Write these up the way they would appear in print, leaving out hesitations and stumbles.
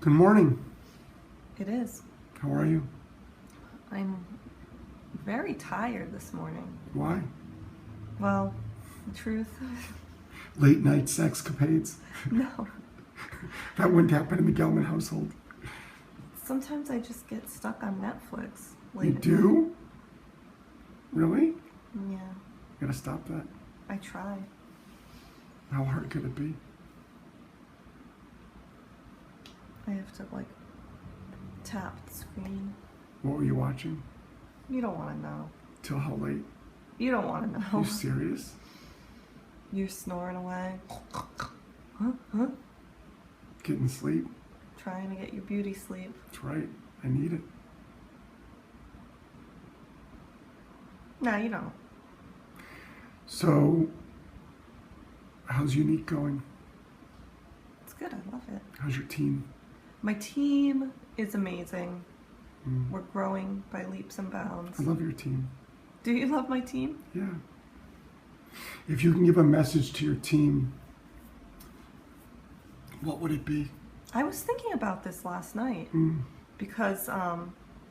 Good morning. It is. How are you? I'm very tired this morning. Why? Well, the truth, Late night sexcapades? no. That wouldn't happen in the Gelman household. Sometimes I just get stuck on Netflix. You do? Really? Yeah, You gotta stop that. I try. How hard could it be? I have to tap the screen. What were you watching? You don't want to know. Till how late? You don't want to know. You serious? You're snoring away. Getting sleep? Trying to get your beauty sleep. That's right. I need it. No, you don't. So, how's Younique going? It's good. I love it. How's your team? My team is amazing. Mm. We're growing by leaps and bounds. I love your team. Do you love my team? Yeah. If you can give a message to your team, what would it be? I was thinking about this last night Mm. because,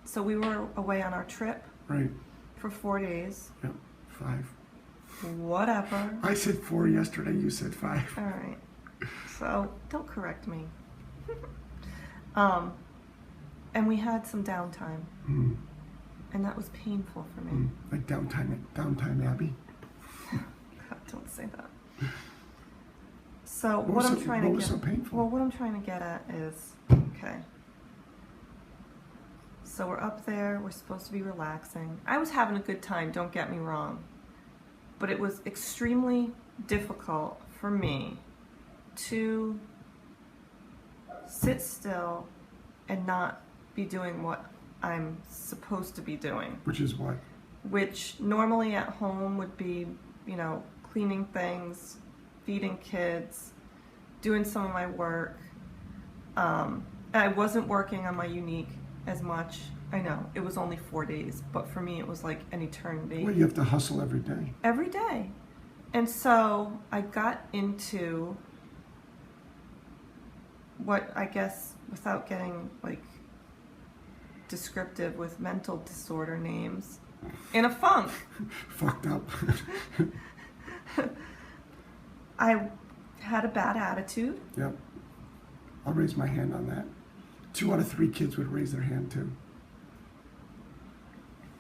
so we were away on our trip Right. for 4 days. Yep. 5. Whatever. I said 4 yesterday. You said 5. All right. So don't correct me. And we had some downtime, Mm. and that was painful for me. Mm. Like downtime Abbey. God, don't say that. So What what was I'm so- trying what to was get so painful? Well, what I'm trying to get at is, okay. So we're up there, we're supposed to be relaxing. I was having a good time, don't get me wrong. But it was extremely difficult for me to sit still and not be doing what I'm supposed to be doing. Which is what? Which normally at home would be, cleaning things, feeding kids, doing some of my work. I wasn't working on my Younique as much. I know, it was only 4 days, but for me it was like an eternity. Well, you have to hustle every day. Every day. And so I got into what I guess, without getting descriptive with mental disorder names, in a funk. Fucked up. I had a bad attitude. Yep. I'll raise my hand on that. 2 out of 3 kids would raise their hand too.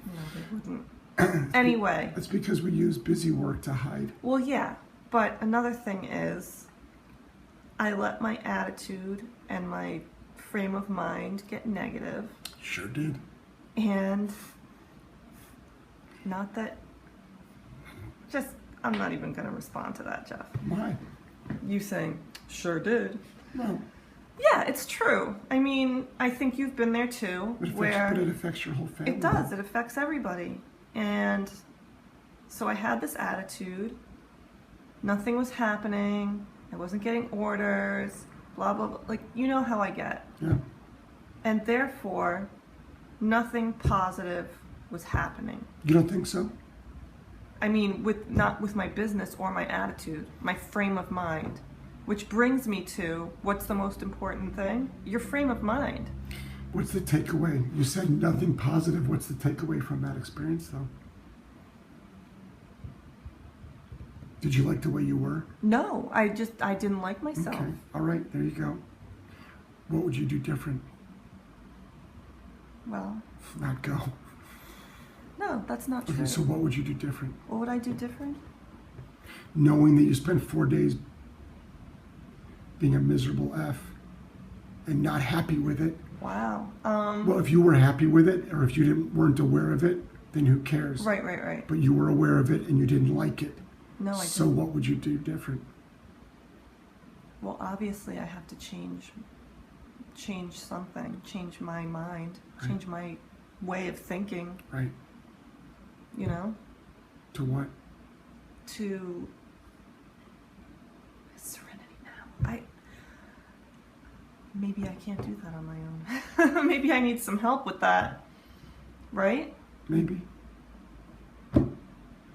No, they wouldn't. Anyway. It's because we use busy work to hide. Well, yeah. But another thing is, I let my attitude and my frame of mind get negative. Sure did. And not that, I'm not even going to respond to that, Jeff. Why? You saying, sure did. No. Yeah, it's true. I mean, I think you've been there too, But it affects your whole family. it does. It affects everybody. And so I had this attitude. Nothing was happening. I wasn't getting orders. Blah, blah, blah. You know how I get. Yeah. And therefore, nothing positive was happening. You don't think so? I mean, not with my business or my attitude, my frame of mind. Which brings me to, what's the most important thing? Your frame of mind. What's the takeaway? You said nothing positive. What's the takeaway from that experience, though? Did you like the way you were? No, I didn't like myself. Okay. All right. There you go. What would you do different? Well, Not go. no, that's not true. Okay, so what would you do different? What would I do different? Knowing that you spent 4 days being a miserable F and not happy with it. Wow. Well, if you were happy with it, or if you weren't aware of it, then who cares? Right. But you were aware of it and you didn't like it. No, I So didn't. what would you do different? Well, obviously I have to change something, change my mind, Right. change my way of thinking, Right. To what? to serenity now. Maybe I can't do that on my own. Maybe I need some help with that. Right? Maybe.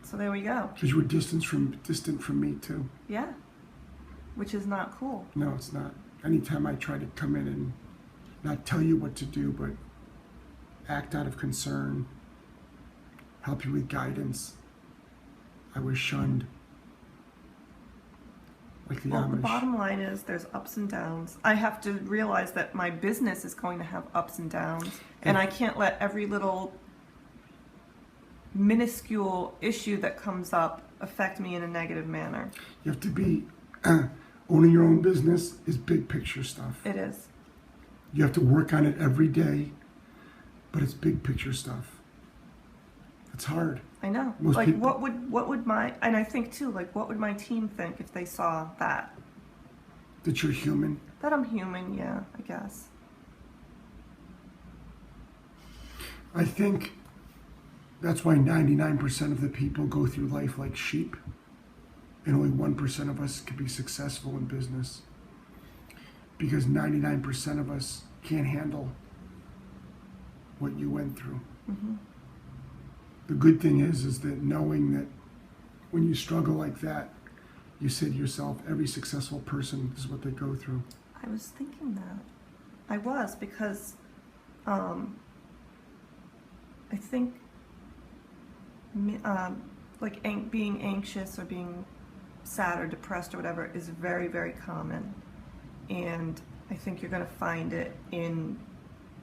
So there we go. Because you were distant from me too. Yeah. Which is not cool. No, it's not. Anytime I try to come in and not tell you what to do, but act out of concern, help you with guidance. I was shunned. Like the Well, Amish. the bottom line is there's ups and downs. I have to realize that my business is going to have ups and downs, and I can't let every little minuscule issue that comes up affect me in a negative manner. You have to be, owning your own business is big picture stuff. It is. You have to work on it every day, but it's big picture stuff. It's hard. I know. Most like people- what would my, and I think too, like what would my team think if they saw that? That you're human. That I'm human, yeah, I guess. I think that's why 99% of the people go through life like sheep, and only 1% of us can be successful in business. Because 99% of us can't handle what you went through. Mm-hmm. The good thing is that knowing that when you struggle like that, you say to yourself, every successful person is what they go through. I was thinking that. I was, because I think being anxious or being sad or depressed or whatever is very, very common. And I think you're going to find it in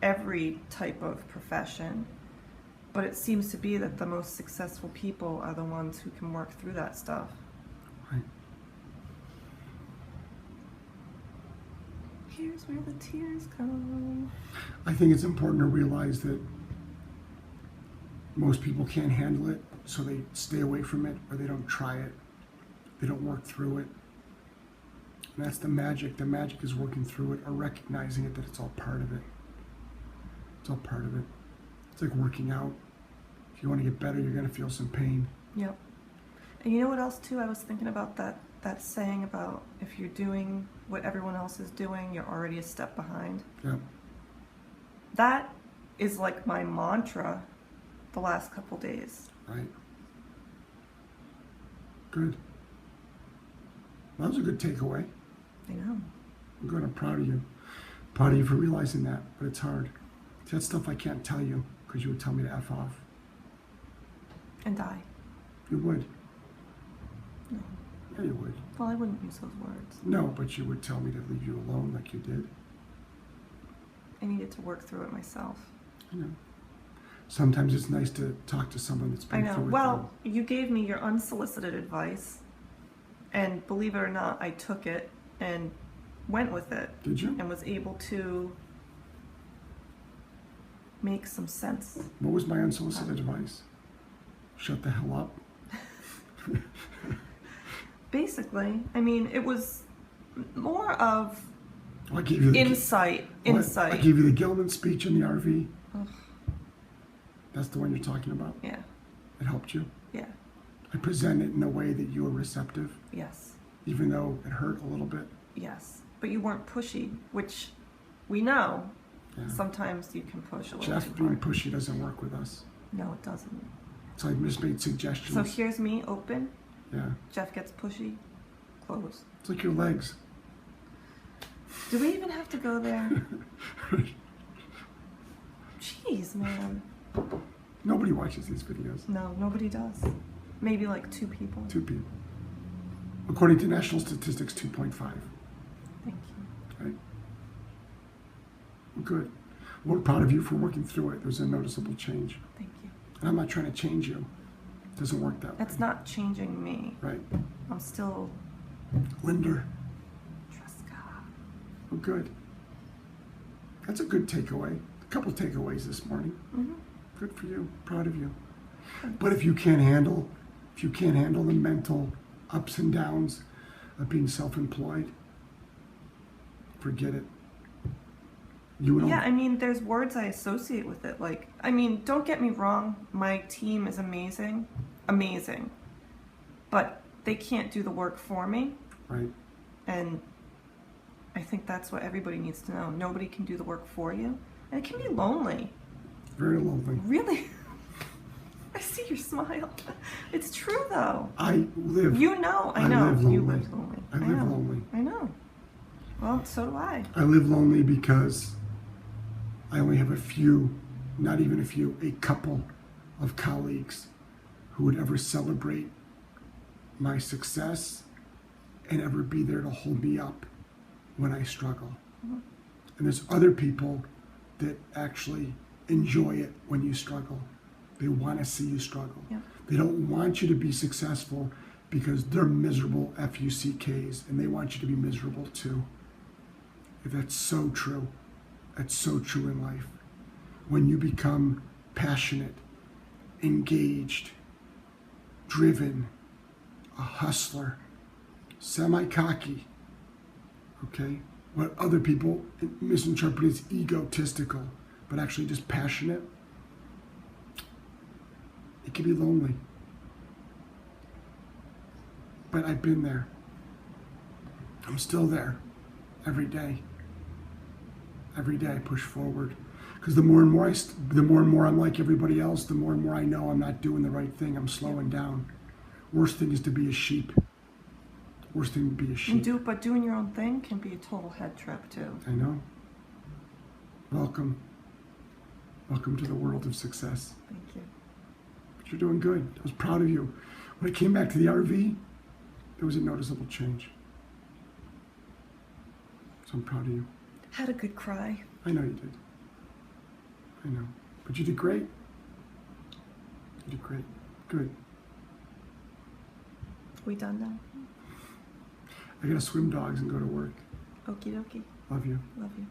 every type of profession. But it seems to be that the most successful people are the ones who can work through that stuff. Right. Here's where the tears come. I think it's important to realize that most people can't handle it, so they stay away from it, or they don't try it. They don't work through it. And that's the magic. The magic is working through it, or recognizing it, that it's all part of it. It's all part of it. It's like working out. If you want to get better, you're going to feel some pain. Yep. And you know what else too? I was thinking about that saying about if you're doing what everyone else is doing, you're already a step behind. Yeah. That is like my mantra the last couple days. Right. Good. That was a good takeaway. I know. I'm good. I'm proud of you. Proud of you for realizing that, but it's hard. See, that's stuff I can't tell you because you would tell me to F off. And die. You would. No. Yeah, you would. Well, I wouldn't use those words. No, but you would tell me to leave you alone like you did. I needed to work through it myself. I know. Sometimes it's nice to talk to someone that's I been know. through it. Well, you gave me your unsolicited advice, and believe it or not, I took it and went with it. Did you? And was able to make some sense. What was my unsolicited advice? Shut the hell up. Basically, I mean, it was more of I gave you the insight. I gave you the Gilman speech in the RV. Ugh. That's the one you're talking about. Yeah. It helped you. Yeah. I presented it in a way that you were receptive, Yes. even though it hurt a little bit. Yes. But you weren't pushy, which we know Yeah. sometimes you can push a little Jeff too being hard. pushy doesn't work with us. No, it doesn't. So I just made suggestions. So here's me open. Yeah. Jeff gets pushy. Close. It's like your legs. Do we even have to go there? Jeez, man. Nobody watches these videos. No, nobody does. Maybe like 2 people. 2 people. According to national statistics, 2.5. Thank you. Right? Well, good. We're proud of you for working through it. There's a noticeable change. Thank you. And I'm not trying to change you. It doesn't work that way. That's not changing me. Right. I'm still Linder. trust God. Well, good. That's a good takeaway. A couple takeaways this morning. Mm-hmm. Good for you. Proud of you. But if you can't handle the mental ups and downs of being self-employed, forget it. You don't. Yeah, I mean, there's words I associate with it. Like, I mean, don't get me wrong. My team is amazing. Amazing. But they can't do the work for me. Right. And I think that's what everybody needs to know. Nobody can do the work for you. And it can be lonely. Very lonely. Really? I see your smile. It's true, though. I live. You know, I I know. live You lonely. live lonely. I live know. lonely. I know. Well, so do I. I live lonely because I only have a few, not even a few, a couple of colleagues who would ever celebrate my success and ever be there to hold me up when I struggle. Mhm. And there's other people that actually enjoy it when you struggle. They want to see you struggle. Yeah. They don't want you to be successful because they're miserable FUCKs and they want you to be miserable too. That's so true. That's so true in life. When you become passionate, engaged, driven, a hustler, semi-cocky, okay? What other people misinterpret as egotistical, but actually just passionate, it can be lonely. But I've been there. I'm still there every day. Every day I push forward. Because the more and more I'm like everybody else, the more and more I know I'm not doing the right thing. I'm slowing down. Worst thing is to be a sheep. Worst thing to be a sheep. But doing your own thing can be a total head trip too. I know. Welcome. Welcome to the world of success. Thank you. But you're doing good. I was proud of you. When I came back to the RV, there was a noticeable change. So I'm proud of you. Had a good cry. I know you did. I know. But you did great. You did great. Good. We done now? I gotta swim dogs and go to work. Okie dokie. Love you. Love you.